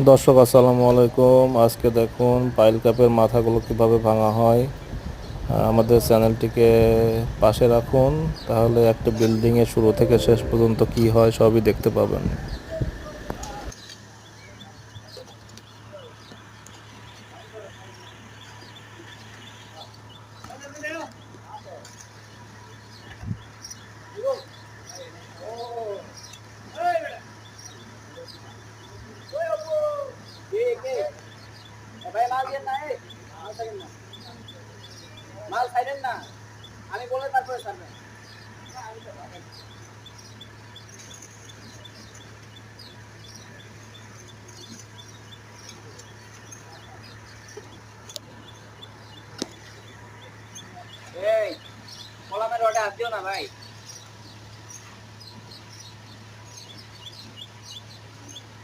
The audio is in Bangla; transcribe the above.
দর্শক আসসালামু আলাইকুম। আজকে দেখুন পাইল কাপের মাথাগুলো কিভাবে ভাঙা হয়। আমাদের চ্যানেলটিকে পাশে রাখুন, তাহলে একটা বিল্ডিংয়ের শুরু থেকে শেষ পর্যন্ত কি হয় সবই দেখতে পাবেন। ভাই মাল দিয়েন না, মাল ছাড়েন না, মাল ছাড়েন না, আমি বলে তারপরে ছাড়বেন। এই কলামের রডে হাত দিও না ভাই।